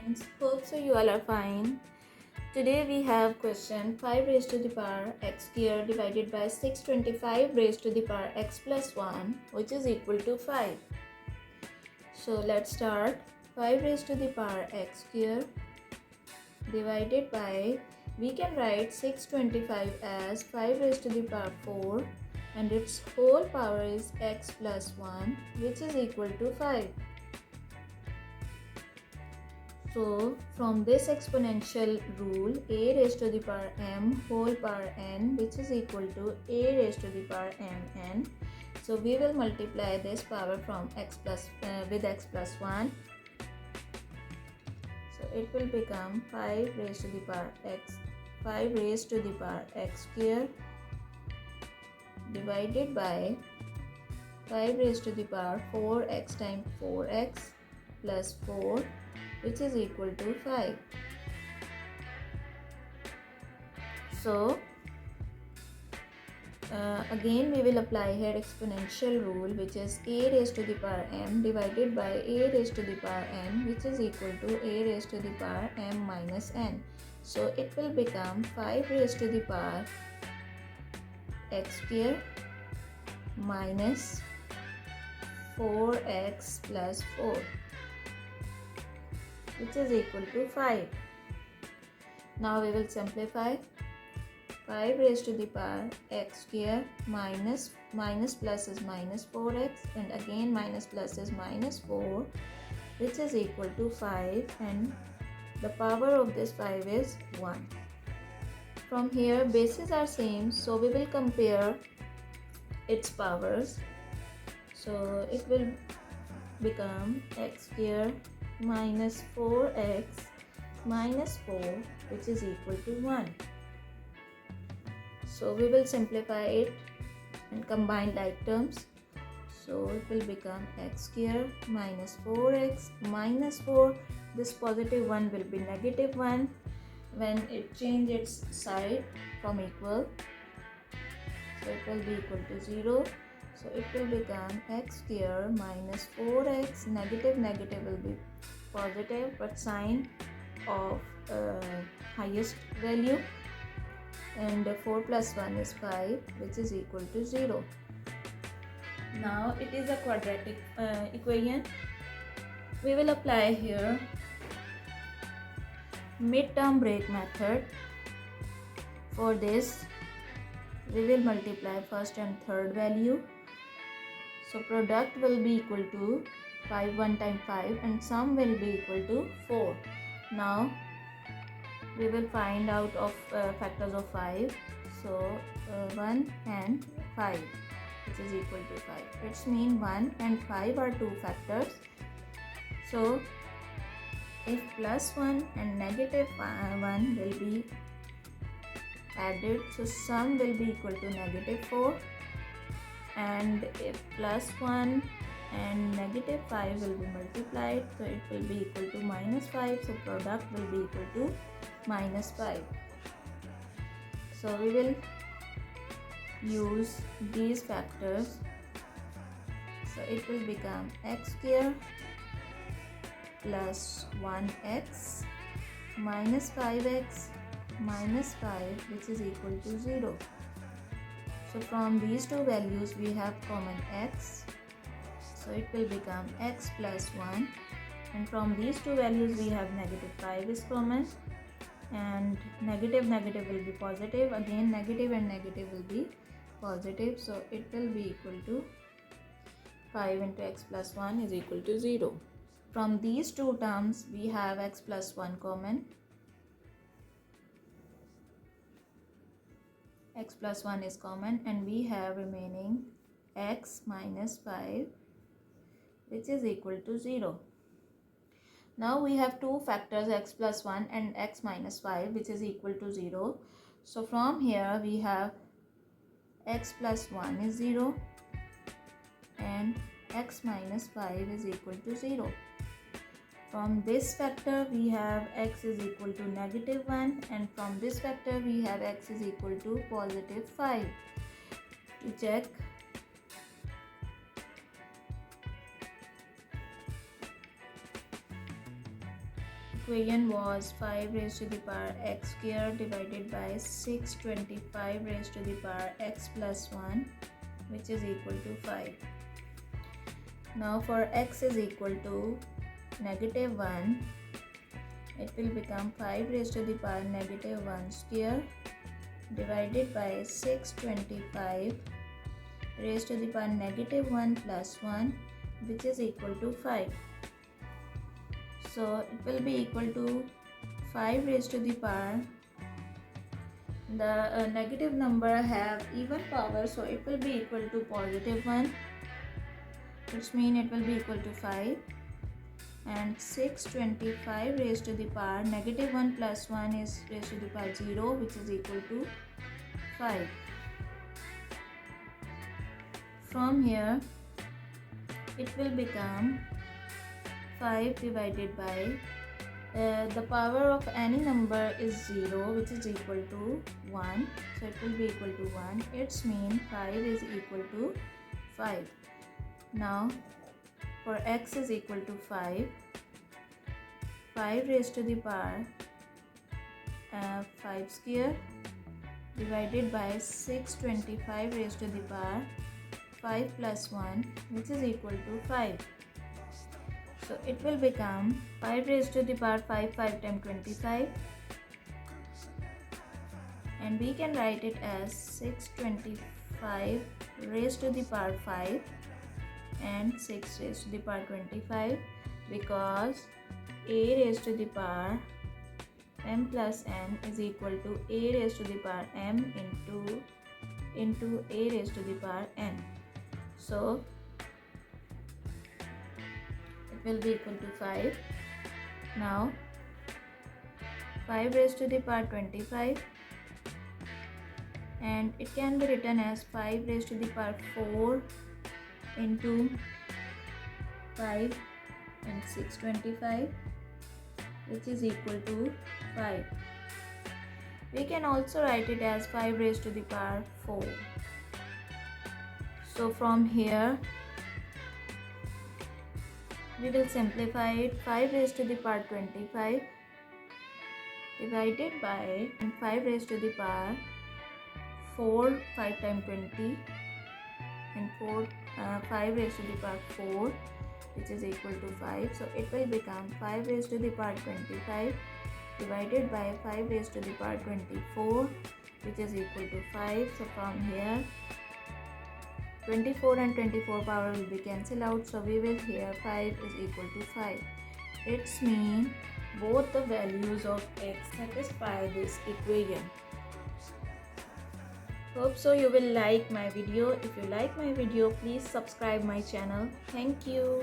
friends, hope so you all are fine. Today we have question 5 raised to the power x square divided by 625 raised to the power x plus 1 which is equal to 5. So let's start. 5 raised to the power x square divided by, we can write 625 as 5 raised to the power 4 and its whole power is x plus 1 which is equal to 5. So from this exponential rule, a raised to the power m whole power n which is equal to a raised to the power mn. So we will multiply this power from with x plus 1. So it will become 5 raised to the power x square divided by 5 raised to the power 4x times 4x plus 4 which is equal to 5. So again we will apply here exponential rule, which is a raised to the power m divided by a raised to the power n which is equal to a raised to the power m minus n. So it will become 5 raised to the power x square minus 4x plus 4 which is equal to 5. Now we will simplify. 5 raised to the power x square minus plus is minus 4x and again minus plus is minus 4 which is equal to 5, and the power of this 5 is 1. From here bases are same, so we will compare its powers. So it will become x square minus 4x minus 4 which is equal to 1. So we will simplify it and combine like terms. So it will become x square minus 4x minus 4. This positive 1 will be negative 1 when it changes its side from equal. So it will be equal to 0. So it will become x square minus 4x, negative will be positive but sign of highest value, and 4 plus 1 is 5 which is equal to 0. Now it is a quadratic equation. We will apply here mid-term break method. For this we will multiply first and third value. So product will be equal to 5 1 times 5 and sum will be equal to 4. Now we will find out of factors of 5. So 1 and 5 which is equal to 5. It's mean 1 and 5 are two factors. So if plus 1 and negative 1 will be added, so sum will be equal to negative 4, and if plus 1 and negative 5 will be multiplied, so it will be equal to minus 5, so product will be equal to minus 5. So we will use these factors. So it will become x square plus 1x minus 5x minus 5 which is equal to 0. So from these two values we have common x, so it will become x plus 1, and from these two values we have negative 5 is common, and negative will be positive, again negative and negative will be positive, so it will be equal to 5 into x plus 1 is equal to 0. From these two terms we have x plus 1 common. X plus 1 is common and we have remaining x minus 5 which is equal to 0. Now we have two factors x plus 1 and x minus 5 which is equal to 0. So from here we have x plus 1 is 0 and x minus 5 is equal to 0. From this factor we have x is equal to negative 1, and from this factor we have x is equal to positive 5. To check, equation was 5 raised to the power x square divided by 625 raised to the power x plus 1, which is equal to 5. Now for x is equal to -1, it will become 5 raised to the power -1 square divided by 625 raised to the power -1 plus 1, which is equal to 5. So it will be equal to 5 raised to the power. The negative number have even power, so it will be equal to +1, which means it will be equal to 5. And 625 raised to the power -1 plus 1 is raised to the power 0, which is equal to 5. From here it will become 5 divided by the power of any number is 0, which is equal to 1, so it will be equal to 1. It's mean 5 is equal to 5. Now for x is equal to 5 raised to the power 5 square divided by 625 raised to the power 5 plus 1, which is equal to 5. So it will become 5 raised to the power 5 times 25, and we can write it as 625 raised to the power 5 and 6 raised to the power 25, because a raised to the power m plus n is equal to a raised to the power m into a raised to the power n. So it will be equal to 5. Now 5 raised to the power 25, and it can be written as 5 raised to the power 4 into 5 and 625, which is equal to 5. We can also write it as 5 raised to the power 4. So from here we will simplify it. 5 raised to the power 25 divided by 5 raised to the power 4 5 times 20, and 5 raised to the power 4, which is equal to 5. So it will become 5 raised to the power 25 divided by 5 raised to the power 24, which is equal to 5. So from here 24 and 24 power will be cancelled out, so we will here 5 is equal to 5. It's mean both the values of x satisfy this equation. Hope so you will like my video. If you like my video, please subscribe my channel. Thank you.